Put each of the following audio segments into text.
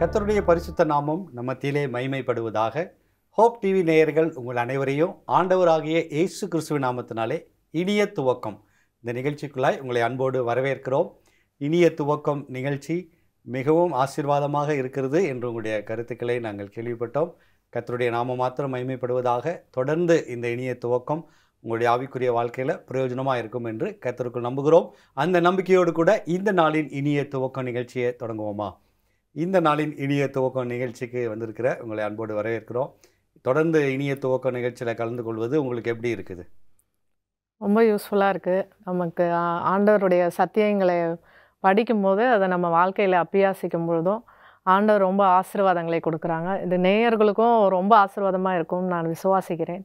கர்த்தருடைய பரிசுத்த நாமம் நம்ம மத்தியிலே மகிமைப்படுவதாக. ஹோப் டிவி நேயர்கள் உங்கள் அனைவரையும் ஆண்டவராகிய இயேசு கிறிஸ்துவின் நாமத்தினாலே இனிய துவக்கம் இந்த நிகழ்ச்சிக்குள்ளாய் உங்களை அன்போடு வரவேற்கிறோம். இனிய துவக்கம் நிகழ்ச்சி மிகவும் ஆசீர்வாதமாக இருக்கிறது என்று உங்களுடைய கருத்துக்களை நாங்கள் கேள்விப்பட்டோம். கர்த்தருடைய நாமம் மாத்திரம் மகிமைப்படுவதாக. தொடர்ந்து இந்த இனிய துவக்கம் உங்களுடைய ஆவிக்குரிய வாழ்க்கையில் பிரயோஜனமாக இருக்கும் என்று கர்த்தருக்குள் நம்புகிறோம். அந்த நம்பிக்கையோடு கூட இந்த நாளின் இனிய துவக்கம் நிகழ்ச்சியை தொடங்குவோமா? இந்த நாளின் இனிய துவக்கம் நிகழ்ச்சிக்கு வந்திருக்கிற உங்களை அன்போடு வரவேற்கிறோம். தொடர்ந்து இனிய துவக்க நிகழ்ச்சியில் கலந்து கொள்வது உங்களுக்கு எப்படி இருக்குது? ரொம்ப யூஸ்ஃபுல்லாக இருக்குது. நமக்கு ஆண்டவருடைய சத்தியங்களை படிக்கும்போது அதை நம்ம வாழ்க்கையில் அபியாசிக்கும் பொழுதும் ஆண்டவர் ரொம்ப ஆசீர்வாதங்களை கொடுக்குறாங்க. இது நேயர்களுக்கும் ரொம்ப ஆசீர்வாதமாக இருக்கும்னு நான் விசுவாசிக்கிறேன்.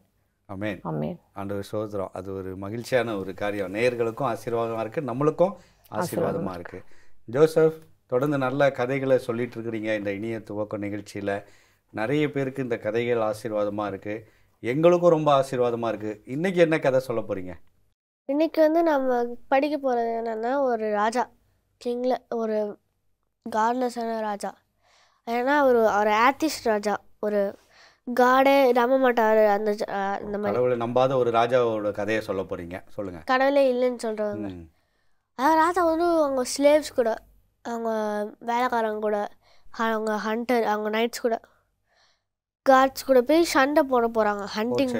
ஆமென். ஆமென். ஆண்டவர் சோதரம். அது ஒரு மகிழ்ச்சியான ஒரு காரியம். நேயர்களுக்கும் ஆசீர்வாதமாக இருக்குது, நம்மளுக்கும் ஆசீர்வாதமாக இருக்குது. ஜோசப், தொடர்ந்து நல்ல கதைகளை சொல்லிட்டு இருக்கிறீங்க. இந்த இனிய துவக்க நிகழ்ச்சியில் நிறைய பேருக்கு இந்த கதைகள் ஆசீர்வாதமாக இருக்குது, எங்களுக்கும் ரொம்ப ஆசீர்வாதமாக இருக்குது. இன்றைக்கி என்ன கதை சொல்ல போகிறீங்க? இன்னைக்கு நம்ம படிக்க போகிறது என்னென்னா, ஒரு ராஜா, கிங்கில் ஒரு காட்லெஸ்ஸான ராஜா. ஏன்னா அவர் ஆத்திஸ்ட் ராஜா, ஒரு காடே நம்ப மாட்டார். அந்த மாதிரி கடவுளை நம்பாத ஒரு ராஜாவோட கதையை சொல்ல போகிறீங்க, சொல்லுங்கள். கடவுளே இல்லைன்னு சொல்கிறவங்க. அதாவது ராஜா அவங்க ஸ்லேவ்ஸ் கூட, அவங்க வேலைக்காரங்க கூட, அவங்க ஹண்டர், அவங்க நைட்ஸ் கூட, கார்ட்ஸ் கூட போய் சண்டை போட போகிறாங்க, ஹண்டிங்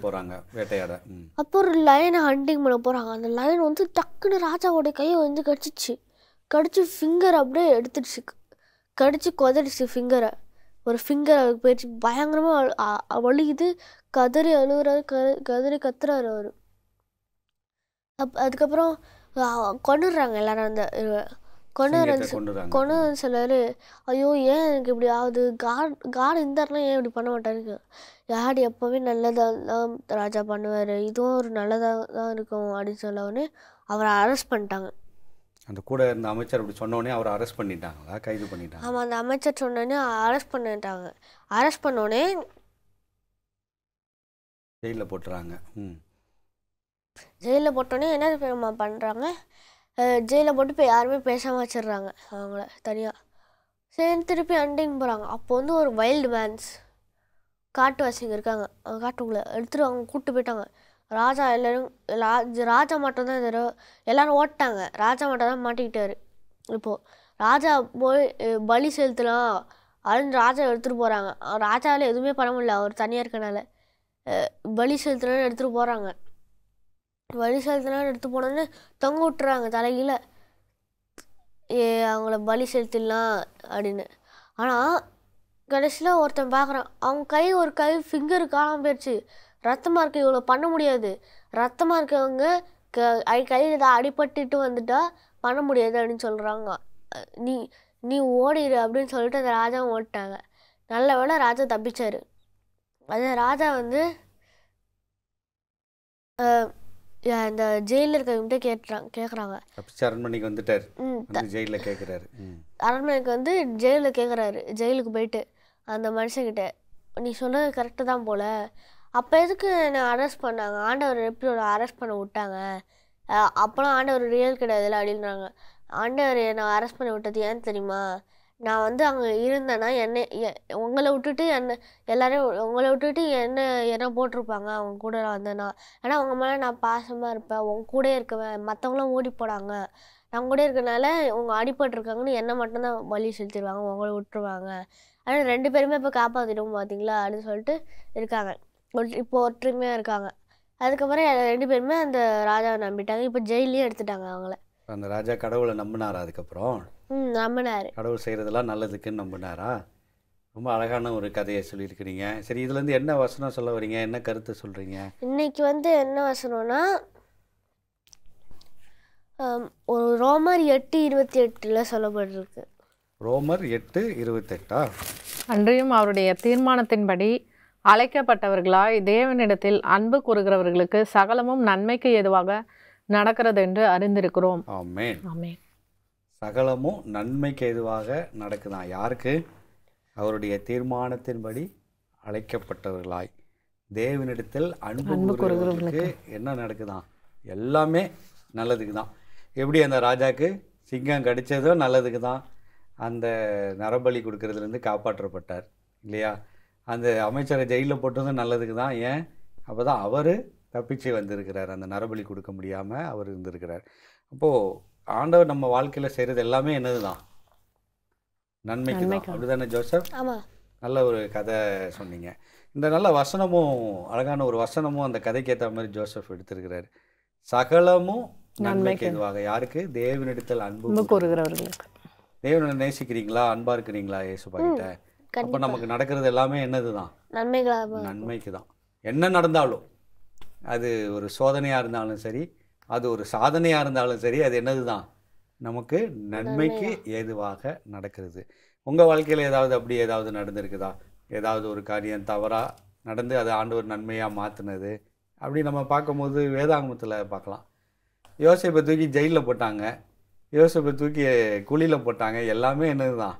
போகிறாங்க, வேட்டையாட. அப்போ ஒரு லயனை ஹண்டிங் பண்ண போகிறாங்க. அந்த லயன் டக்குன்னு ராஜாவோட கையை கடிச்சு ஃபிங்கர் அப்படியே எடுத்துடுச்சு, கடிச்சு கொதடிச்சு ஃபிங்கரை. ஒரு ஃபிங்கர் அவருக்கு போயிடுச்சு. பயங்கரமாக வலிக்குது, கதறி அழுகுறாரு, கதறி கத்துறாரு அவர். அதுக்கப்புறம் கொண்டுடுறாங்க எல்லாரும். அந்த கொண்டு சொல்லாரு, ஐயோ ஏன் எனக்கு இப்படி ஆகுது, காட் இருந்தாருன்னா ஏன் இப்படி பண்ண மாட்டாரு, யார் எப்போவுமே நல்லதாக தான் ராஜா பண்ணுவார், இதுவும் ஒரு நல்லதாக தான் இருக்கும் அப்படின்னு சொல்லவுடனே அவரை அரெஸ்ட் பண்ணிட்டாங்க. அந்த கூட இருந்த அமைச்சர் அப்படி சொன்னோடனே அவரை அரெஸ்ட் பண்ணிட்டாங்களா, கைது பண்ணிட்டாங்க? ஆமாம், அந்த அமைச்சர் சொன்னோடனே அரெஸ்ட் பண்ணிட்டாங்க. அரெஸ்ட் பண்ணோடனே ஜெயிலில் போட்டுறாங்க. ஜெயிலில் போட்டோடனே என்ன பண்ணுறாங்க, ஜெயிலில் போட்டு இப்போ யாருமே பேசாமல் வச்சிடுறாங்க அவங்கள தனியாக. சரி, திருப்பி ஹண்டிங் போகிறாங்க. அப்போ ஒரு வைல்டு மேன்ஸ், காட்டுவாசிங்க இருக்காங்க, அவங்க காட்டுக்குள்ளே எடுத்துகிட்டு அவங்க கூப்பிட்டு போயிட்டாங்க. ராஜா எல்லோரும் ராஜா மட்டும்தான் எல்லோரும் ஓட்டாங்க, ராஜா மட்டும் தான் மாட்டிக்கிட்டாரு. இப்போது ராஜா போய் பலி செலுத்தலாம் அப்படின்னு ராஜா எடுத்துகிட்டு போகிறாங்க. ராஜாவில் எதுவுமே பண்ண முடியல, அவர் தனியாக இருக்கனால. பலி செலுத்தலான்னு எடுத்துகிட்டு போகிறாங்க. பலி செலுத்தலான்னு எடுத்து போனோன்னு தொங்க விட்டுறாங்க தலையில், அவங்கள பலி செலுத்திடலாம் அப்படின்னு. ஆனால் கடைசியில் ஒருத்தன் பார்க்குறான், அவங்க ஒரு கை ஃபிங்கரு காணாமல் போயிடுச்சு. ரத்தமாக இருக்க, இவ்வளோ பண்ண முடியாது, ரத்தமாக இருக்கவங்க கையில் ஏதாவது அடிபட்டுட்டு வந்துட்டா பண்ண முடியாது அப்படின்னு சொல்கிறாங்க. நீ ஓடிடு அப்படின்னு சொல்லிட்டு அந்த ராஜாவை ஓடிட்டாங்க. நல்ல வேளை ராஜா தப்பிச்சார். அந்த ராஜா இந்த ஜெயிலில் இருக்கவங்கிட்ட கேட்குறாங்க, அரண்மனைக்கு வந்துட்டார், ஜெயிலில் கேட்குறாரு. அரண்மனைக்கு ஜெயிலில் கேட்குறாரு, ஜெயிலுக்கு போயிட்டு அந்த மனுஷங்கிட்ட, நீ சொன்னது கரெக்டு தான் போல், அப்போ எதுக்கு என்னை அரெஸ்ட் பண்ணாங்க, ஆண்டவர் எப்படி ஒரு அரெஸ்ட் பண்ண விட்டாங்க, அப்போலாம் ஆண்டவர் ரியல் கிடையாதுல்ல அப்படின்றாங்க. ஆண்டவர் என்னை அரெஸ்ட் பண்ண விட்டது ஏன்னு தெரியுமா, நான் அங்கே இருந்தேன்னா உங்களை விட்டுட்டு உங்களை விட்டுட்டு என்ன போட்டிருப்பாங்க, அவங்க கூட நான் வந்தேன்னா. ஏன்னா அவங்க மேலே நான் பாசமாக இருப்பேன், உங்க கூட இருக்குவேன், மற்றவங்களாம் ஓடி போடாங்க, நான் கூட இருக்கனால உங்க அடிபட்டுருக்காங்கன்னு என்னை மட்டும்தான் பலி செலுத்திடுவாங்க, உங்களை விட்டுருவாங்க. ஆனால் 2 பேருமே இப்போ காப்பாற்றிடுவோம் பார்த்தீங்களா அப்படின்னு சொல்லிட்டு இருக்காங்க. இப்போ ஒற்றுமையாக இருக்காங்க. அதுக்கப்புறம் 2 பேருமே அந்த ராஜாவை நம்பிட்டாங்க. இப்போ ஜெயிலையும் எடுத்துட்டாங்க அவங்கள. அந்த ராஜா கடவுளை நம்பினாரா? அதுக்கப்புறம் நம்பினார். கடவுள் செய்கிறதெல்லாம் நல்லதுக்குன்னு நம்பினாரா? ரொம்ப அழகான ஒரு கதையை சொல்லியிருக்கிறீங்க. சரி, இதுலேருந்து என்ன வசனம் சொல்ல வரீங்க, என்ன கருத்து சொல்கிறீங்க? இன்னைக்கு என்ன வசனம்னா, ஒரு ரோமர் 8:28 சொல்லப்பட்டிருக்கு. ரோமர் 8:28. அன்றியும் அவருடைய தீர்மானத்தின்படி அழைக்கப்பட்டவர்களாய் தேவனிடத்தில் அன்பு கூறுகிறவர்களுக்கு சகலமும் நன்மைக்கு ஏதுவாக நடக்கிறது என்று அறிந்திருக்கிறோம். ஆமென். ஆமென். சகலமும் நன்மைக்கு ஏதுவாக நடக்குதான். யாருக்கு? அவருடைய தீர்மானத்தின்படி அழைக்கப்பட்டவர்களாய் தேவனிடத்தில் அன்பு கூறுகிறவர்களுக்கு என்ன நடக்குதான்? எல்லாமே நல்லதுக்கு தான். எப்படி அந்த ராஜாக்கு சிங்கம் கடித்ததும் நல்லதுக்கு தான், அந்த நரபலி கொடுக்கறதுலேருந்து காப்பாற்றப்பட்டார் இல்லையா? அந்த அமைச்சரை ஜெயிலில் போட்டதும் நல்லதுக்கு தான். ஏன்? அப்போ தான் அவர் தப்பிச்சு வந்திருக்கிறார். அந்த நரபலி கொடுக்க முடியாமல் அவர் இருந்திருக்கிறார். அப்போது ஆண்டவர் நம்ம வாழ்க்கையில் செய்கிறது எல்லாமே என்னது தான்? நன்மைக்கு தான். அப்படி தானே ஜோசப்? ஆமாம். நல்ல ஒரு கதை சொன்னீங்க. இந்த நல்ல வசனமும் அழகான ஒரு வசனமும் அந்த கதைக்கு ஏற்ற மாதிரி ஜோசப் எடுத்திருக்கிறார். சகலமும் நன்மைக்கு எதுவாக. யாருக்கு? தேவனிடத்தில் அன்பு கூறுகிறவர்களுக்கு. தேவனை நேசிக்கிறீங்களா? அன்பா இருக்கிறீங்களா இயேசுப்பா கிட்ட? அப்போ நமக்கு நடக்கிறது எல்லாமே என்னது தான்? நன்மைக்கு தான். என்ன நடந்தாலும், அது ஒரு சோதனையாக இருந்தாலும் சரி, அது ஒரு சாதனையாக இருந்தாலும் சரி, அது என்னது தான்? நமக்கு நன்மைக்கு ஏதுவாக நடக்கிறது. உங்கள் வாழ்க்கையில் ஏதாவது அப்படி ஏதாவது நடந்திருக்குதா? ஏதாவது ஒரு காரியம் தவறாக நடந்து அதை ஆண்டவர் நன்மையாக மாற்றினது அப்படி நம்ம பார்க்கும்போது வேதாகமத்தில் பார்க்கலாம். யோசேப்பை தூக்கி ஜெயிலில் போட்டாங்க, யோசேப்பை தூக்கி குழியில் போட்டாங்க. எல்லாமே என்னது தான்?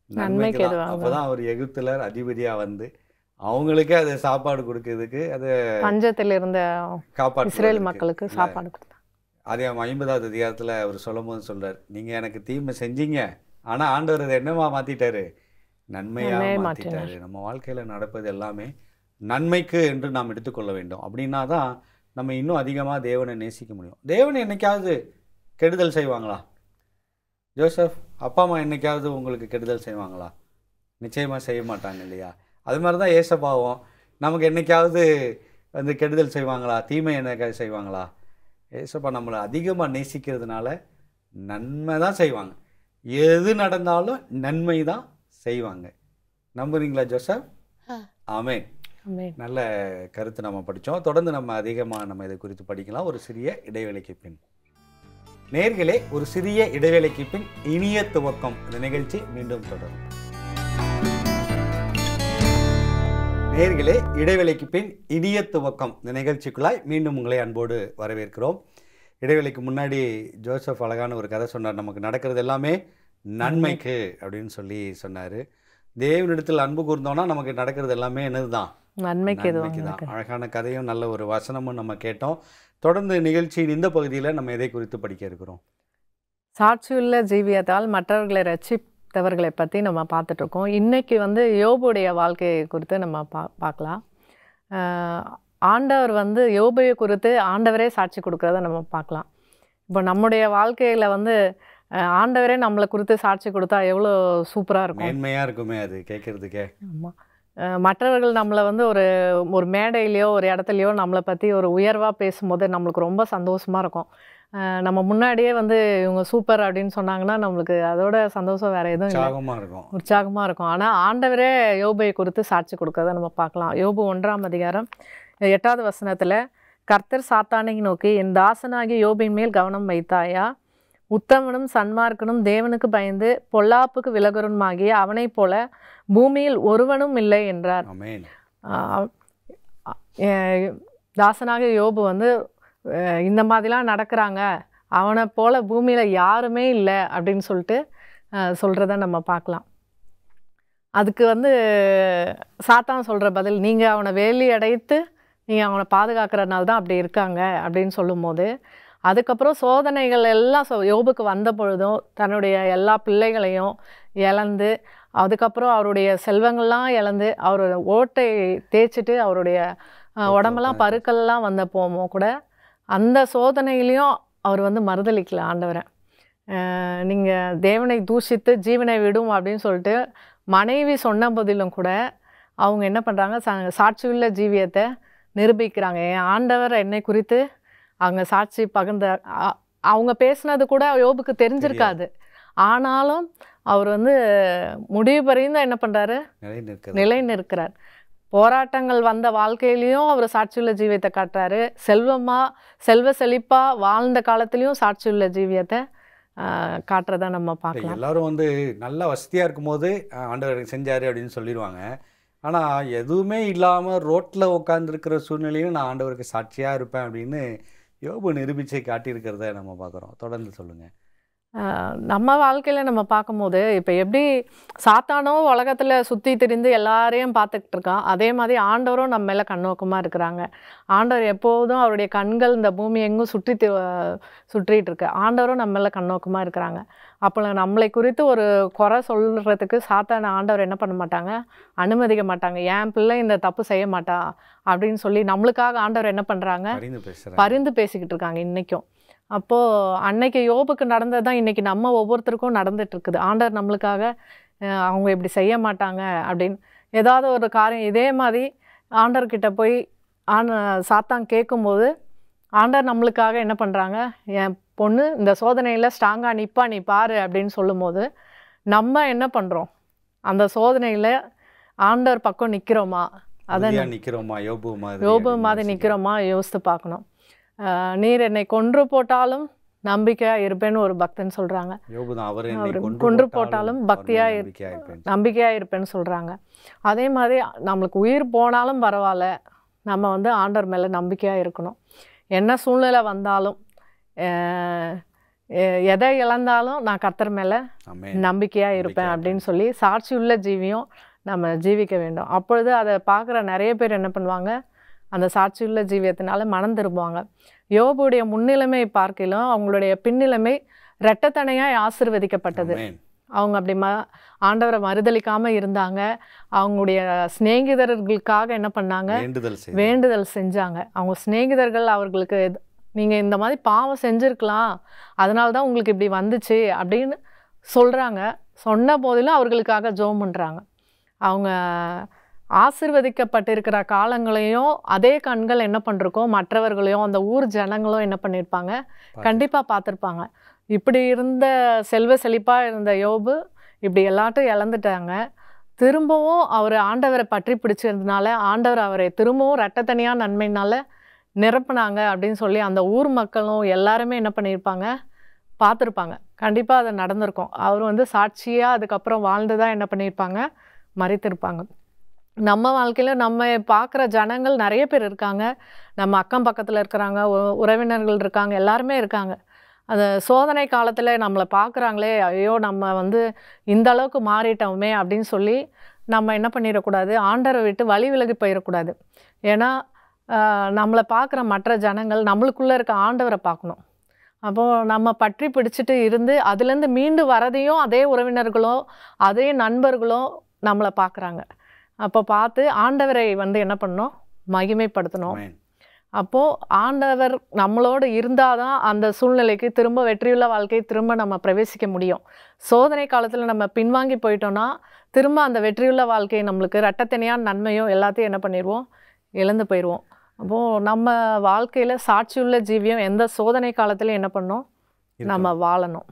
நன்மைக்கு தான். அப்போ தான் அவர் எகிப்தில் அதிபதியாக வந்து அவங்களுக்கே அதை சாப்பாடு கொடுக்கறதுக்கு, அதை பஞ்சத்தில் இருந்த காப்பாற்ற இஸ்ரேல் மக்களுக்கு சாப்பாடு கொடுத்தாங்க. அதே 50வது அதிகாரத்தில் அவர் சொல்லும்போது சொல்கிறார், நீங்கள் எனக்கு தீமை செஞ்சீங்க, ஆனால் ஆண்டவர் அதை என்னவா மாற்றிட்டாரு? நன்மையாக மாற்றிட்டாரு. நம்ம வாழ்க்கையில் நடப்பது எல்லாமே நன்மைக்கு என்று நாம் எடுத்துக்கொள்ள வேண்டும். அப்படின்னா தான் நம்ம இன்னும் அதிகமாக தேவனை நேசிக்க முடியும். தேவனை என்னைக்காவது கெடுதல் செய்வாங்களா? ஜோசப், அப்பா அம்மா என்னைக்காவது உங்களுக்கு கெடுதல் செய்வாங்களா? நிச்சயமாக செய்ய மாட்டாங்க இல்லையா? அது மாதிரி தான் ஏசப்பாவும் நமக்கு என்னைக்காவது வந்து கெடுதல் செய்வாங்களா? தீமை என்னைக்காவது செய்வாங்களா? ஏசப்பா நம்மளை அதிகமாக நேசிக்கிறதுனால நன்மை தான் செய்வாங்க. எது நடந்தாலும் நன்மை தான் செய்வாங்க. நம்புறீங்களா ஜோசப்? ஆமென். நல்ல கருத்து நம்ம படித்தோம். தொடர்ந்து நம்ம அதிகமாக நம்ம இதை குறித்து படிக்கலாம் ஒரு சிறிய இடைவேளைக்கு பின். நேயர்களே, ஒரு சிறிய இடைவேளைக்கு பின் இனிய துவக்கம் இந்த நிகழ்ச்சி மீண்டும் தொடரும். நேயர்களே, இடைவேளைக்கு பின் இனிய துவக்கம் இந்த நிகழ்ச்சிக்குள்ளாய் மீண்டும் உங்களை அன்போடு வரவேற்கிறோம். இடைவேளைக்கு முன்னாடி ஜோசப் அழகான ஒரு கதை சொன்னார். நமக்கு நடக்கிறது எல்லாமே நன்மைக்கு அப்படின்னு சொல்லி சொன்னார். தேவனிடத்தில் அன்பு கூர்ந்தோன்னா நமக்கு நடக்கிறது எல்லாமே என்னது தான்? நன்மைக்கு தான். அழகான கதையும் நல்ல ஒரு வசனமும் நம்ம கேட்டோம். தொடர்ந்து நிகழ்ச்சியின் இந்த பகுதியில் நம்ம எதை குறித்து படிக்க இருக்கிறோம்? சாட்சியுள்ள ஜீவியத்தால் மற்றவர்களை ரட்சித்தவர்களை பற்றி நம்ம பார்த்துட்ருக்கோம். இன்றைக்கி வந்து யோபுடைய வாழ்க்கையை குறித்து நம்ம பார்க்கலாம். ஆண்டவர் வந்து யோபுவை குறித்து ஆண்டவரே சாட்சி கொடுக்குறத நம்ம பார்க்கலாம். இப்போ நம்முடைய வாழ்க்கையில் வந்து ஆண்டவரே நம்மளை குறித்து சாட்சி கொடுத்தா எவ்வளோ சூப்பராக இருக்கும், மேன்மையாக இருக்குமே அது கேட்குறதுக்கே. ஆமாம். மற்றவர்கள் நம்மளை வந்து ஒரு மேடையிலையோ ஒரு இடத்துலையோ நம்மளை பற்றி ஒரு உயர்வாக பேசும்போது நம்மளுக்கு ரொம்ப சந்தோஷமாக இருக்கும். நம்ம முன்னாடியே வந்து இவங்க சூப்பர் அப்படின்னு சொன்னாங்கன்னா நம்மளுக்கு அதோட சந்தோஷம் வேறு எதுவும் இல்லை, உற்சாகமாக இருக்கும். ஆனால் ஆண்டவரே யோபுவை குறித்து சாட்சி கொடுக்கறத நம்ம பார்க்கலாம். யோபு 1ஆம் அதிகாரம் 8வது வசனத்தில், கர்த்தர் சாத்தானை நோக்கி, என் தாசனாகிய யோபின் மேல் கவனம் வைத்தாயா? உத்தமனும் சன்மார்க்கனும் தேவனுக்கு பயந்து பொல்லாப்புக்கு விலகுறனுமாகிய அவனைப் போல பூமியில் ஒருவனும் இல்லை என்றார். தாசனாக யோபு வந்து இந்த மாதிரிலாம் நடக்கிறாங்க, அவனை போல பூமியில் யாருமே இல்லை அப்படின்னு சொல்லிட்டு சொல்கிறத நம்ம பார்க்கலாம். அதுக்கு வந்து சாத்தான் சொல்கிற பதில், நீங்கள் அவனை வேலி அடைத்து நீங்கள் அவனை பாதுகாக்கிறதுனால தான் அப்படி இருக்காங்க அப்படின்னு சொல்லும்போது, அதுக்கப்புறம் சோதனைகள் எல்லாம் யோபுக்கு வந்த பொழுதும் தன்னுடைய எல்லா பிள்ளைகளையும் இழந்து, அதுக்கப்புறம் அவருடைய செல்வங்கள்லாம் இழந்து, அவரோட ஓட்டை தேய்ச்சிட்டு அவருடைய உடம்பெல்லாம் பருக்கள்லாம் வந்த போமோ கூட அந்த சோதனையிலையும் அவர் வந்து மறுதளிக்கல ஆண்டவரை. நீங்கள் தேவனை தூஷித்து ஜீவனை விடும் அப்படின்னு சொல்லிட்டு மனைவி சொன்ன போதிலும் கூட அவங்க என்ன பண்ணுறாங்க? சாட்சியுள்ள ஜீவியத்தை நிரூபிக்கிறாங்க. என் ஆண்டவர் என்னை குறித்து அவங்க சாட்சி பகிர்ந்த, அவங்க பேசுனது கூட யோபுக்கு தெரிஞ்சிருக்காது. ஆனாலும் அவர் வந்து முடிவு பறிந்து என்ன பண்ணுறாரு? நிலை நிற்கிறார். போராட்டங்கள் வந்த வாழ்க்கையிலையும் அவர் சாட்சியுள்ள ஜீவியத்தை காட்டுறாரு. செல்வ செழிப்பாக வாழ்ந்த காலத்துலேயும் சாட்சியுள்ள ஜீவியத்தை காட்டுறதை நம்ம பார்க்கலாம். எல்லாரும் வந்து நல்லா வசதியாக இருக்கும்போது ஆண்டவர் செஞ்சார் அப்படின்னு சொல்லிடுவாங்க. ஆனால் எதுவுமே இல்லாமல் ரோட்டில் உட்காந்துருக்கிற சூழ்நிலையும் நான் ஆண்டவருக்கு சாட்சியாக இருப்பேன் அப்படின்னு யோபு நிரூபித்து காட்டியிருக்கிறத நம்ம பார்க்குறோம். தொடர்ந்து சொல்லுங்கள். நம்ம வாழ்க்கையில் நம்ம பார்க்கும்போது இப்போ எப்படி சாத்தானோ உலகத்தில் சுற்றி திரிந்து எல்லாரையும் பார்த்துக்கிட்டு இருக்கான், அதே மாதிரி ஆண்டவரும் நம்ம மேலே கண்ணோக்கமாக இருக்கிறாங்க. ஆண்டவர் எப்போதும் அவருடைய கண்கள் இந்த பூமி எங்கும் சுற்றிட்டு இருக்கு. ஆண்டவரும் நம்ம மேலே கண்ணோக்கமாக இருக்கிறாங்க. அப்போ நம்மளை குறித்து ஒரு குறை சொல்கிறதுக்கு சாத்தான ஆண்டவர் என்ன பண்ண மாட்டாங்க, அனுமதிக்க மாட்டாங்க. என் பிள்ளை இந்த தப்பு செய்ய மாட்டா அப்படின்னு சொல்லி நம்மளுக்காக ஆண்டவர் என்ன பண்ணுறாங்க, பரிந்து பேசிக்கிட்டு இருக்காங்க இன்றைக்கும். அப்போது அன்னைக்கு யோபுக்கு நடந்தது தான் இன்றைக்கி நம்ம ஒவ்வொருத்தருக்கும் நடந்துகிட்ருக்குது. ஆண்டவர் நம்மளுக்காக அவங்க இப்படி செய்ய மாட்டாங்க அப்படின்னு ஏதாவது ஒரு காரியம் இதே மாதிரி ஆண்டவர்கிட்ட போய் சாத்தான் கேட்கும்போது ஆண்டவர் நம்மளுக்காக என்ன பண்ணுறாங்க, என் பொண்ணு இந்த சோதனையில் ஸ்ட்ராங்காக நிற்பா, நீ பாரு அப்படின்னு சொல்லும்போது நம்ம என்ன பண்ணுறோம், அந்த சோதனையில் ஆண்டவர் பக்கம் நிற்கிறோமா, அதை நிற்கிறோமா, யோபு மாதிரி நிற்கிறோமா யோசித்து பார்க்கணும். நீர் என்னை கொன்று போட்டாலும் நம்பிக்கையாக இருப்பேன்னு ஒரு பக்தன் சொல்கிறாங்க. கொன்று போட்டாலும் நம்பிக்கையாக இருப்பேன்னு சொல்கிறாங்க. அதே மாதிரி நம்மளுக்கு உயிர் போனாலும் பரவாயில்ல, நம்ம ஆண்டவர் மேலே நம்பிக்கையாக இருக்கணும். என்ன சூழ்நிலை வந்தாலும் எதை இழந்தாலும் நான் கர்த்தர் மேலே நம்பிக்கையாக இருப்பேன் அப்படின்னு சொல்லி சாட்சியுள்ள ஜீவியம் நம்ம ஜீவிக்க வேண்டும். அப்பொழுது அதை பார்க்குற நிறைய பேர் என்ன பண்ணுவாங்க, அந்த சாட்சியுள்ள ஜீவியத்தினால மனம் திரும்புவாங்க. யோபுடைய முன்னிலைமை பார்க்கலாம், அவங்களுடைய பின்னிலைமை இரட்டத்தனையாய் ஆசீர்வதிக்கப்பட்டது. அவங்க அப்படி ஆண்டவரை மறுதளிக்காமல் இருந்தாங்க. அவங்களுடைய சிநேகிதர்களுக்காக என்ன பண்ணாங்க, வேண்டுதல் செஞ்சாங்க. அவங்க சிநேகிதர்கள் அவர்களுக்கு நீங்கள் இந்த மாதிரி பாவம் செஞ்சுருக்கலாம், அதனால தான் உங்களுக்கு இப்படி வந்துச்சு அப்படின்னு சொல்கிறாங்க. சொன்ன போதிலும் அவர்களுக்காக ஜெபம் பண்ணுறாங்க. அவங்க ஆசீர்வதிக்கப்பட்டிருக்கிற காலங்களையும் அதே கண்கள் என்ன பண்ணிருக்கோம், மற்றவர்களையும் அந்த ஊர் ஜனங்களும் என்ன பண்ணியிருப்பாங்க, கண்டிப்பாக பார்த்துருப்பாங்க. இப்படி இருந்த செல்வ செழிப்பாக இருந்த யோபு இப்படி எல்லாத்தையும் இழந்துட்டாங்க. திரும்பவும் அவர் ஆண்டவரை பற்றி பிடிச்சிருந்தனால ஆண்டவர் அவரை திரும்பவும் இரட்டத்தனியாக நன்மையினால் நிரப்புனாங்க அப்படின்னு சொல்லி அந்த ஊர் மக்களும் எல்லாருமே என்ன பண்ணியிருப்பாங்க, பார்த்துருப்பாங்க. கண்டிப்பாக அது நடந்திருக்கும். அவர் சாட்சியாக அதுக்கப்புறம் வாழ்ந்து தான் என்ன பண்ணியிருப்பாங்க, மறித்திருப்பாங்க. நம்ம வாழ்க்கையில் நம்ம பார்க்குற ஜனங்கள் நிறைய பேர் இருக்காங்க. நம்ம அக்கம் பக்கத்தில் இருக்கிறாங்க, உறவினர்கள் இருக்காங்க, எல்லாருமே இருக்காங்க. அந்த சோதனை காலத்தில் நம்மளை பார்க்குறாங்களே, ஐயோ நம்ம இந்த அளவுக்கு மாறிட்டோமே அப்படின்னு சொல்லி நம்ம என்ன பண்ணிடக்கூடாது, ஆண்டவரை விட்டு வழி விலகி போயிடக்கூடாது. ஏன்னா நம்மளை பார்க்குற மற்ற ஜனங்கள் நம்மளுக்குள்ளே இருக்க ஆண்டவரை பார்க்கணும். அப்போது நம்ம பற்றி பிடிச்சிட்டு இருந்து அதுலேருந்து மீண்டு வரதையும் அதே உறவினர்களோ அதே நண்பர்களோ நம்மளை பார்க்குறாங்க. அப்போ பார்த்து ஆண்டவரை என்ன பண்ணணும், மகிமைப்படுத்தணும். அப்போது ஆண்டவர் நம்மளோடு இருந்தால் தான் அந்த சூழ்நிலைக்கு திரும்ப வெற்றியுள்ள வாழ்க்கையை திரும்ப நம்ம பிரவேசிக்க முடியும். சோதனை காலத்தில் நம்ம பின்வாங்கி போயிட்டோன்னா திரும்ப அந்த வெற்றியுள்ள வாழ்க்கையை நம்மளுக்கு இரட்டத்தனையான நன்மையும் எல்லாத்தையும் என்ன பண்ணிடுவோம், இழந்து போயிடுவோம். அப்போது நம்ம வாழ்க்கையில் சாட்சியுள்ள ஜீவியம் எந்த சோதனை காலத்திலும் என்ன பண்ணணும், நம்ம வாழணும்.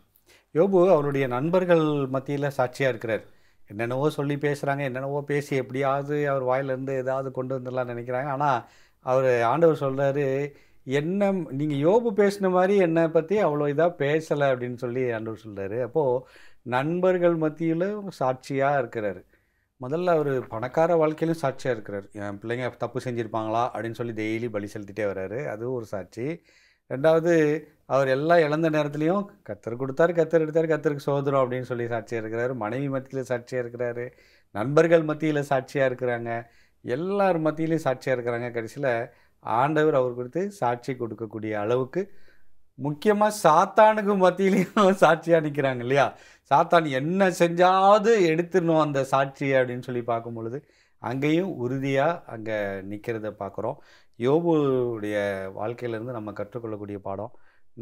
யோபு அவருடைய நண்பர்கள் மத்தியில் சாட்சியாக இருக்கிறார். என்னென்னவோ சொல்லி பேசுகிறாங்க, என்னென்னவோ பேசி எப்படியாவது அவர் வாயிலிருந்து ஏதாவது கொண்டு வந்துடலாம்னு நினைக்கிறாங்க. ஆனால் அவர் ஆண்டவர் சொல்கிறாரு, என்ன நீங்கள் யோபு பேசின மாதிரி என்னை பற்றி அவ்வளோ இதாக பேசலை அப்படின்னு சொல்லி ஆண்டவர் சொல்கிறாரு. அப்போது நண்பர்கள் மத்தியில் சாட்சியாக இருக்கிறாரு. முதல்ல அவர் பணக்கார வாழ்க்கையிலும் சாட்சியாக இருக்கிறார். என் பிள்ளைங்க தப்பு செஞ்சுருப்பாங்களா அப்படின்னு சொல்லி டெய்லி பலி செலுத்திட்டே வர்றாரு, அதுவும் ஒரு சாட்சி. ரெண்டாவது அவர் எல்லாம் இழந்த நேரத்துலையும் கத்தர் கொடுத்தாரு, கத்தர் எடுத்தார், கத்தருக்கு சோதரம் அப்படின்னு சொல்லி சாட்சியாக இருக்கிறாரு. மனைவி மத்தியில் சாட்சியாக இருக்கிறாரு, நண்பர்கள் மத்தியில் சாட்சியாக இருக்கிறாங்க, எல்லார் மத்தியிலையும் சாட்சியாக இருக்கிறாங்க. கடைசியில் ஆண்டவர் அவர் கொடுத்து சாட்சி கொடுக்கக்கூடிய அளவுக்கு, முக்கியமாக சாத்தானுக்கு மத்தியிலையும் சாட்சியாக நிற்கிறாங்க இல்லையா. சாத்தான் என்ன செஞ்சாவது எடுத்துடணும் அந்த சாட்சியை அப்படின்னு சொல்லி பார்க்கும் பொழுது அங்கேயும் உறுதியாக அங்கே நிற்கிறத பார்க்குறோம். யோபுடைய வாழ்க்கையிலேருந்து நம்ம கற்றுக்கொள்ளக்கூடிய பாடம்,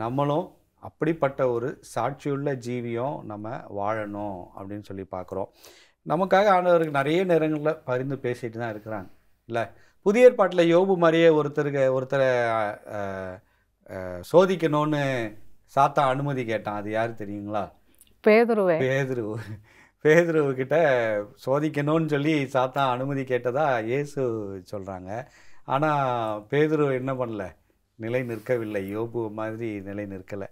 நம்மளும் அப்படிப்பட்ட ஒரு சாட்சியுள்ள ஜீவியம் நம்ம வாழணும் அப்படின்னு சொல்லி பார்க்குறோம். நமக்காக ஆண்டவருக்கு நிறைய நேரங்களில் பரிந்து பேசிட்டு தான் இருக்கிறாங்க இல்லை. புதிய ஏற்பாட்டில் யோபு மாதிரியே ஒருத்தரை சோதிக்கணும்னு சாத்தான் அனுமதி கேட்டான். அது யார் தெரியுங்களா? பேதுருக்கிட்ட சோதிக்கணும்னு சொல்லி சாத்தான் அனுமதி கேட்டதா இயேசு சொல்கிறாங்க. ஆனால் பேதுரு என்ன பண்ணல, நிலை நிற்கவில்லை. யோபு மாதிரி நிலை நிற்கலை.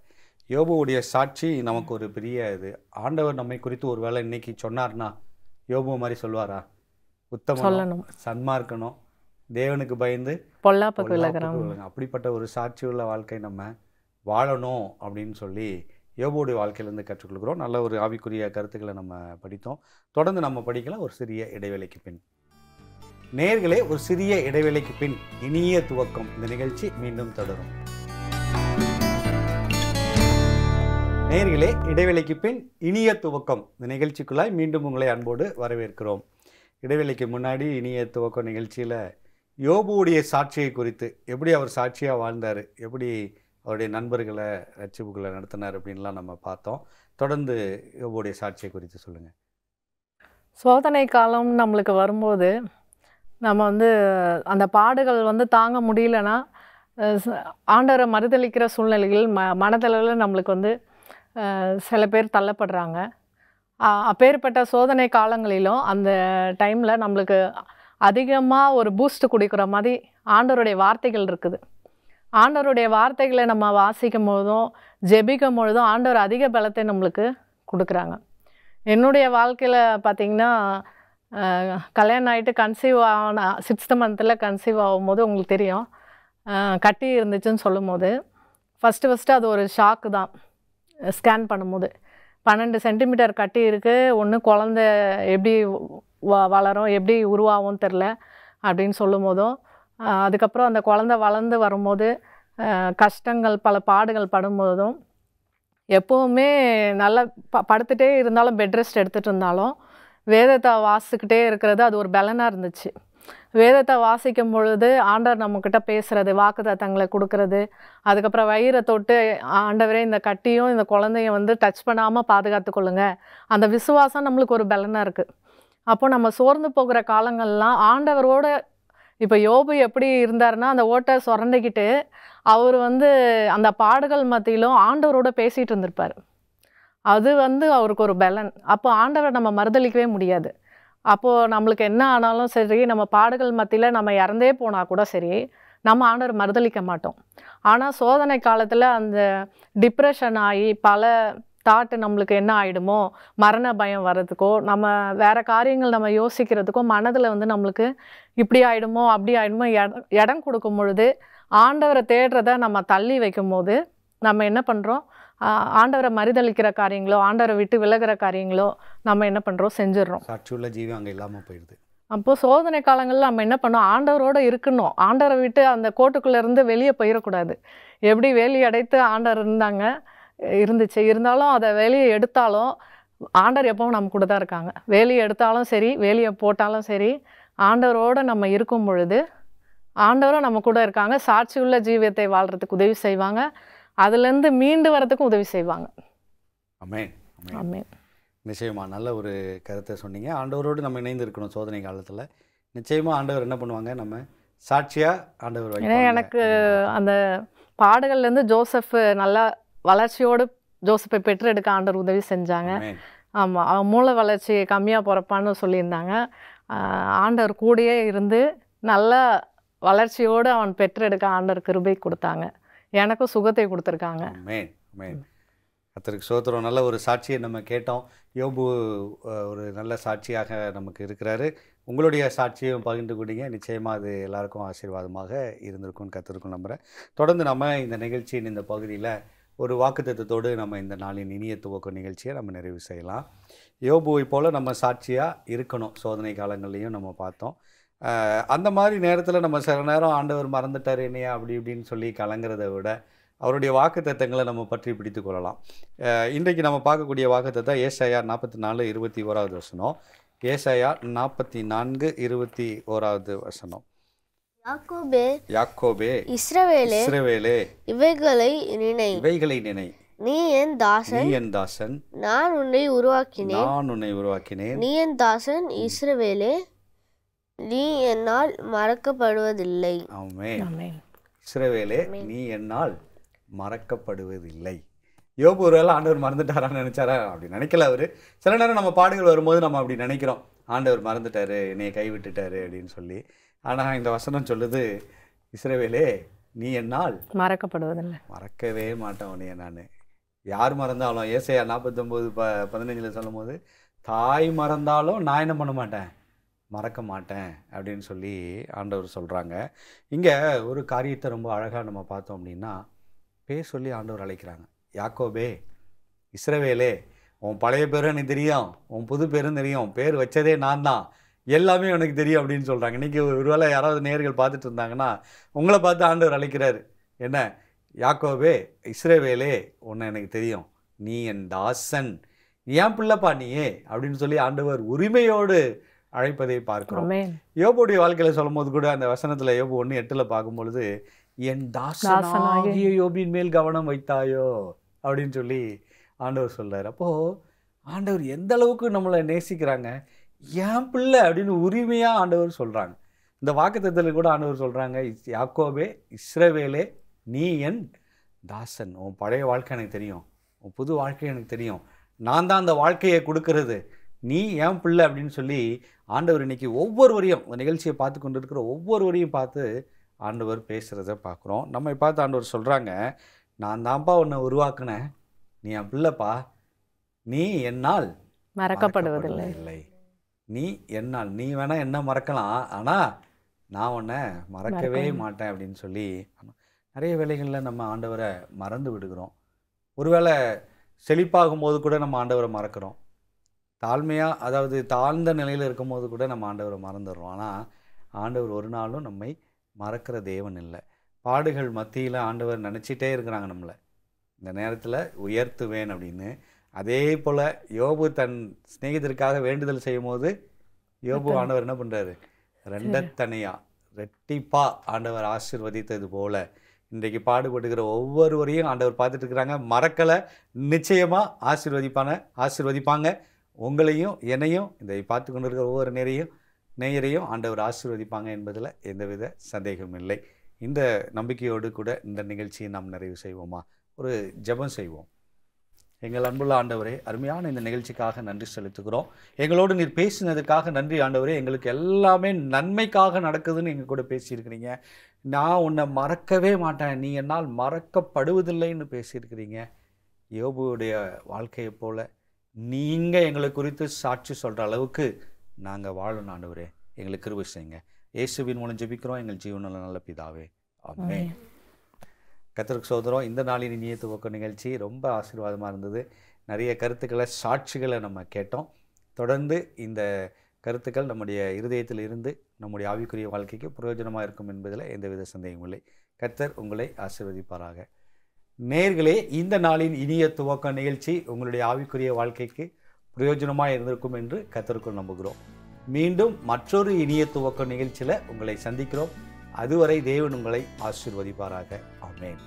யோபுவுடைய சாட்சி நமக்கு ஒரு பெரிய இது. ஆண்டவர் நம்மை குறித்து ஒரு வேளை இன்னைக்கு சொன்னார்னா யோபு மாதிரி சொல்வாரா? உத்தமம், சன்மார்க்கணும், தேவனுக்கு பயந்து பொல்லாப்புக்கு விலகணும், அப்படிப்பட்ட ஒரு சாட்சி உள்ள வாழ்க்கை நம்ம வாழணும் அப்படின்னு சொல்லி யோபுடைய வாழ்க்கையிலேருந்து கற்றுக்கொள்கிறோம். நல்ல ஒரு ஆவிக்குரிய கருத்துக்களை நம்ம படித்தோம். தொடர்ந்து நம்ம படிக்கலாம் ஒரு சிறிய இடைவேளைக்கு பின். நேயர்களே, ஒரு சிறிய இடைவேளைக்கு பின் இனிய துவக்கம் இந்த நிகழ்ச்சி மீண்டும் தொடரும். நேயர்களே, இடைவேளைக்கு பின் இனிய துவக்கம் இந்த நிகழ்ச்சிக்குள்ளாய் மீண்டும் உங்களை அன்போடு வரவேற்கிறோம். இடைவேளைக்கு முன்னாடி இனிய துவக்கம் நிகழ்ச்சியில் யோபுடைய சாட்சியை குறித்து, எப்படி அவர் சாட்சியாக வாழ்ந்தார், எப்படி அவருடைய நண்பர்களை ரட்சிப்புகளை நடத்தினார் அப்படின்லாம் நம்ம பார்த்தோம். தொடர்ந்து யோபுடைய சாட்சியை குறித்து சொல்லுங்கள். சோதனை காலம் நம்மளுக்கு வரும்போது நம்ம வந்து அந்த பாடுகள் தாங்க முடியலன்னா ஆண்டவரை மறுதளிக்கிற சூழ்நிலைகள் மனதளவில் நம்மளுக்கு சில பேர் தள்ளப்படுறாங்க. அப்பேற்பட்ட சோதனை காலங்களிலும் அந்த டைமில் நம்மளுக்கு அதிகமாக ஒரு பூஸ்ட் கொடுக்குற மாதிரி ஆண்டவருடைய வார்த்தைகள் இருக்குது. ஆண்டவருடைய வார்த்தைகளை நம்ம வாசிக்கும் போதும் ஜெபிக்கும் பொழுதும் ஆண்டவர் அதிக பலத்தை நம்மளுக்கு கொடுக்குறாங்க. என்னுடைய வாழ்க்கையில் பார்த்திங்கன்னா கல்யாணம் ஆகிட்டு கன்சீவ் ஆன 6th மந்தில் கன்சீவ் ஆகும்போது உங்களுக்கு தெரியும், கட்டி இருந்துச்சுன்னு சொல்லும் போது ஃபஸ்ட்டு அது ஒரு ஷாக்கு தான். ஸ்கேன் பண்ணும்போது 12 சென்டிமீட்டர் கட்டி இருக்குது, ஒன்று குழந்த எப்படி வளரும், எப்படி உருவாகும்னு தெரில அப்படின்னு சொல்லும் போதும், அதுக்கப்புறம் அந்த குழந்த வளர்ந்து வரும்போது கஷ்டங்கள் பல பாடுகள் படும்போதும், எப்போவுமே நல்லா படுத்துகிட்டே இருந்தாலும் பெட் ரெஸ்ட் எடுத்துகிட்டு இருந்தாலும் வேதத்தை வாசிக்கிட்டே இருக்கிறது அது ஒரு பலனாக இருந்துச்சு. வேதத்தை வாசிக்கும் பொழுது ஆண்டவர் நம்மக்கிட்ட பேசுகிறது, வாக்குத்தத்தங்களை கொடுக்கறது, அதுக்கப்புறம் வயிறை தொட்டு ஆண்டவரே இந்த கட்டியும் இந்த குழந்தையும் டச் பண்ணாமல் பாதுகாத்துக்கொள்ளுங்க, அந்த விசுவாசம் நம்மளுக்கு ஒரு பலனாக இருக்குது. அப்போ நம்ம சோர்ந்து போகிற காலங்கள்லாம் ஆண்டவரோட, இப்போ யோபு எப்படி இருந்தாருன்னா அந்த ஓட்டை சுரண்டிக்கிட்டு அவர் அந்த பாடுகள் மத்தியிலும் ஆண்டவரோட பேசிகிட்டு இருந்திருப்பார். அது அவருக்கு ஒரு பலன். அப்போ ஆண்டவரை நம்ம மறுதளிக்கவே முடியாது. அப்போது நம்மளுக்கு என்ன ஆனாலும் சரி, நம்ம பாடுகள் மத்தியில் நம்ம இறந்தே போனால் கூட சரி, நம்ம ஆண்டவர் மறுதளிக்க மாட்டோம். ஆனால் சோதனை காலத்தில் அந்த டிப்ரெஷன் ஆகி பல தாட்டு நம்மளுக்கு என்ன ஆகிடுமோ, மரண பயம் வர்றதுக்கோ, நம்ம வேறு காரியங்கள் நம்ம யோசிக்கிறதுக்கோ மனதில் நம்மளுக்கு இப்படி ஆகிடுமோ அப்படி ஆகிடுமோ இடம் கொடுக்கும் பொழுது ஆண்டவரை தேடுறத நம்ம தள்ளி வைக்கும் போது நம்ம என்ன பண்ணுறோம், ஆண்டவரை மறுதளிக்கிற காரியங்களோ ஆண்டவரை விட்டு விலகிற காரியங்களோ நம்ம என்ன பண்ணுறோம், செஞ்சிடறோம். சாட்சியுள்ள ஜீவி அங்கே இல்லாமல் போயிடுது. அப்போது சோதனை காலங்களில் நம்ம என்ன பண்ணோம், ஆண்டவரோடு இருக்கணும். ஆண்டவரை விட்டு அந்த கோட்டுக்குள்ளேருந்து வெளியே போயிடக்கூடாது. எப்படி வேலி அடைத்து ஆண்டவர் இருந்தாலும் அதை வேலியை எடுத்தாலும் ஆண்டவர் எப்பவும் நம்ம கூட தான் இருக்காங்க. வேலியை எடுத்தாலும் சரி, வேலியை போட்டாலும் சரி, ஆண்டவரோடு நம்ம இருக்கும் பொழுது ஆண்டவரும் நம்ம கூட இருக்காங்க. சாட்சியுள்ள ஜீவியத்தை வாழ்கிறதுக்கு உதவி செய்வாங்க, அதுலேருந்து மீண்டு வரதுக்கும் உதவி செய்வாங்க. ஆமென். ஆமென். நிச்சயமாக நல்ல ஒரு கருத்தை சொன்னீங்க. ஆண்டவரோடு நம்ம இணைந்து இருக்கணும் சோதனை காலத்தில். நிச்சயமாக ஆண்டவர் என்ன பண்ணுவாங்க, நம்ம சாட்சியாக ஆண்டவர் வைப்பாங்க. ஏன்னா எனக்கு அந்த பாடுகள்லேருந்து ஜோசப் நல்லா வளர்ச்சியோடு ஜோசப்பை பெற்றெடுக்க ஆண்டவர் உதவி செஞ்சாங்க. ஆமாம், அவன் மூளை வளர்ச்சி கம்மியாக பிறப்பான்னு சொல்லியிருந்தாங்க. ஆண்டவர் கூடயே இருந்து நல்லா வளர்ச்சியோடு அவன் பெற்றெடுக்க ஆண்டவர் கிருபை கொடுத்தாங்க. எனக்கும் சுகத்தை கொடுத்துருக்காங்க. ஆமென். ஆமென். கர்த்தருக்கு ஸ்தோத்திரம். நல்ல ஒரு சாட்சியை நம்ம கேட்டோம். யோபு ஒரு நல்ல சாட்சியாக நமக்கு இருக்கிறாரு. உங்களுடைய சாட்சியும் பகிர்ந்து கொண்டீங்க. நிச்சயமாக அது எல்லாருக்கும் ஆசீர்வாதமாக இருந்திருக்கும்னு கர்த்தருக்கும் நம்புகிறேன். தொடர்ந்து நம்ம இந்த நிகழ்ச்சியின் இந்த பகுதியில் ஒரு வாக்குத்தத்தத்தோடு நம்ம இந்த நாளின் இனிய துவக்க நிகழ்ச்சியை நம்ம நிறைவு செய்யலாம். யோபுவை போல் நம்ம சாட்சியாக இருக்கணும். சோதனை காலங்கள்லையும் நம்ம பார்த்தோம். அந்த மாதிரி நேரத்தில் நம்ம சில நேரம் ஆண்டவர் மறந்துட்டார் என்னையா அப்படி இப்படின்னு சொல்லி கலங்கிறத விட அவருடைய வாக்குத்தத்தங்களை நம்ம பற்றி பிடித்து கொள்ளலாம். இன்றைக்கு நம்ம பார்க்கக்கூடிய வாக்குத்தத்தம் ஏசாயா 44:21 ஏசாயா 44:21 யாக்கோபே இஸ்ரவேலே இவைகளை நினை, நீ என் தாசன், நான் உன்னை உருவாக்கினேன். நீ என் தாசன் இஸ்ரவேலே, நீ என்னால் மறக்கப்படுவதில்லை. ஆமென். இஸ்ரவேலே, நீ என்னால் மறக்கப்படுவதில்லை. யோபு ஒருவேளை ஆண்டவர் மறந்துட்டாரான்னு நினைச்சாரா? அப்படி நினைக்கல அவர். சில நேரம் நம்ம பாடுகள் வரும்போது நம்ம அப்படி நினைக்கிறோம், ஆண்டவர் மறந்துட்டாரு, என்னை கைவிட்டுட்டாரு அப்படின்னு சொல்லி. ஆனால் இந்த வசனம் சொல்லுது, இஸ்ரவேலே நீ என்னால் மறக்கப்படுவதில்லை, மறக்கவே மாட்டேன் உன்னைய நான். யார் மறந்தாலும், ஏசாயா 49:15 சொல்லும் போது, தாய் மறந்தாலும் நான் என்ன பண்ண மாட்டேன், மறக்க மாட்டேன் அப்படின்னு சொல்லி ஆண்டவர் சொல்கிறாங்க. இங்கே ஒரு காரியத்தை ரொம்ப அழகாக நம்ம பார்த்தோம் அப்படின்னா, பேர் சொல்லி ஆண்டவர் அழைக்கிறாங்க. யாக்கோபே இஸ்ரவேலே, உன் பழைய பேரும் எனக்கு தெரியும், உன் புது பேரும் தெரியும், பேர் வச்சதே நான் தான், எல்லாமே எனக்கு தெரியும் அப்படின்னு சொல்கிறாங்க. இன்றைக்கி ஒருவேளை யாராவது நேயர்கள் பார்த்துட்டு இருந்தாங்கன்னா உங்களை பார்த்து ஆண்டவர் அழைக்கிறாரு. என்ன? யாக்கோபே, இஸ்ரவேலே, உன்னை எனக்கு தெரியும், நீ என் தாசன், ஏன் பிள்ளைப்பா நீயே அப்படின்னு சொல்லி ஆண்டவர் உரிமையோடு அழைப்பதை பார்க்கிறோம். யோபுடைய வாழ்க்கையில் சொல்லும் போது கூட அந்த வசனத்தில் யோபு 1:8 பார்க்கும்பொழுது, என் தாசனாகிய யோபின் மேல் கவனம் வைத்தாயோ அப்படின்னு சொல்லி ஆண்டவர் சொல்கிறார். அப்போது ஆண்டவர் எந்த அளவுக்கு நம்மளை நேசிக்கிறாங்க, என் பிள்ளை அப்படின்னு உரிமையாக ஆண்டவர் சொல்கிறாங்க. இந்த வாக்குத்தத்தத்தில் கூட ஆண்டவர் சொல்கிறாங்க, யாக்கோபே, இஸ்ரவேலே, நீ என் தாசன், உன் பழைய வாழ்க்கை எனக்கு தெரியும், உன் புது வாழ்க்கை எனக்கு தெரியும், நான் தான் அந்த வாழ்க்கையை கொடுக்கறது, நீ என் பிள்ளை அப்படின்னு சொல்லி ஆண்டவர் இன்னைக்கு ஒவ்வொருவரையும், இந்த நிகழ்ச்சியை பார்த்து கொண்டு இருக்கிற ஒவ்வொருவரையும் பார்த்து ஆண்டவர் பேசுகிறத பார்க்குறோம். நம்மை பார்த்து ஆண்டவர் சொல்கிறாங்க, நான் தான்ப்பா உன்னை உருவாக்குனேன், நீ என் பிள்ளைப்பா, நீ என்னால் மறக்கப்படுவதில்லை. நீ என்னால், நீ வேணால் என்ன மறக்கலாம், ஆனால் நான் உன்னை மறக்கவே மாட்டேன் அப்படின்னு சொல்லி நிறைய வேளைகளில் நம்ம ஆண்டவரை மறந்து விடுகிறோம். ஒருவேளை செழிப்பாகும் போது கூட நம்ம ஆண்டவரை மறக்கிறோம். தாழ்மையாக, அதாவது தாழ்ந்த நிலையில் இருக்கும் போது கூட நம்ம ஆண்டவரை மறந்துடுறோம். ஆனால் ஆண்டவர் ஒரு நாளும் நம்மை மறக்கிற தேவன் இல்லை. பாடுகள் மத்தியில் ஆண்டவர் நினச்சிட்டே இருக்கிறாங்க நம்மளை, இந்த நேரத்தில் உயர்த்துவேன் அப்படின்னு. அதே போல் யோபு தன் சிநேகிதருக்காக வேண்டுதல் செய்யும் போது யோபு ஆண்டவர் என்ன பண்ணுறாரு? ரெண்டத்தனையாக ரெட்டிப்பா ஆண்டவர் ஆசீர்வதித்தது போல் இன்றைக்கு பாடுபட்டுக்கிற ஒவ்வொருவரையும் ஆண்டவர் பார்த்துட்டு இருக்கிறாங்க. மறக்கலை, நிச்சயமாக ஆசீர்வதிப்பாங்க. உங்களையும் என்னையும், இதை பார்த்து கொண்டு இருக்கிற ஒவ்வொரு நேயரையும் ஆண்டவர் ஆசீர்வதிப்பாங்க என்பதில் எந்தவித சந்தேகமும் இல்லை. இந்த நம்பிக்கையோடு கூட இந்த நிகழ்ச்சியை நாம் நிறைவு செய்வோமா? ஒரு ஜெபம் செய்வோம். எங்கள் அன்புள்ள ஆண்டவரே, அருமையான இந்த நிகழ்ச்சிக்காக நன்றி செலுத்துகிறோம். எங்களோடு நீர் பேசினதுக்காக நன்றி ஆண்டவரே. எங்களுக்கு எல்லாமே நன்மைக்காக நடக்குதுன்னு எங்கள் கூட பேசியிருக்கிறீங்க. நான் உன்னை மறக்கவே மாட்டேன், நீ என்னால் மறக்கப்படுவதில்லைன்னு பேசியிருக்கிறீங்க. யோபுடைய வாழ்க்கையை போல் நீங்கள் எங்களை குறித்து சாட்சி சொல்கிற அளவுக்கு நாங்கள் வாழணும் ஆண்டவரே. எங்களுக்கு கிருபை செய்யுங்க. இயேசுவின் மூலம் ஜெபிக்கிறோம் எங்கள் ஜீவனுள்ள நல்ல பிதாவே, ஆமென். கர்த்தருக்கு சோதரம். இந்த நாளின் இனிய துவக்க நிகழ்ச்சி ரொம்ப ஆசீர்வாதமாக இருந்தது. நிறைய கருத்துக்களை, சாட்சிகளை நம்ம கேட்டோம். தொடர்ந்து இந்த கருத்துக்கள் நம்முடைய இருதயத்தில் இருந்து நம்முடைய ஆவிக்குரிய வாழ்க்கைக்கு பிரயோஜனமாக இருக்கும் என்பதில் எந்தவித சந்தேகமும் இல்லை. கர்த்தர் உங்களை ஆசீர்வதிப்பாராக. நேயர்களே, இந்த நாளின் இனிய துவக்க நிகழ்ச்சி உங்களுடைய ஆவிக்குரிய வாழ்க்கைக்கு பிரயோஜனமாக இருந்திருக்கும் என்று கர்த்தருக்குள் நம்புகிறோம். மீண்டும் மற்றொரு இனிய துவக்க நிகழ்ச்சியில் உங்களை சந்திக்கிறோம். அதுவரை தேவன் உங்களை ஆசீர்வதிப்பாராக. ஆமென்.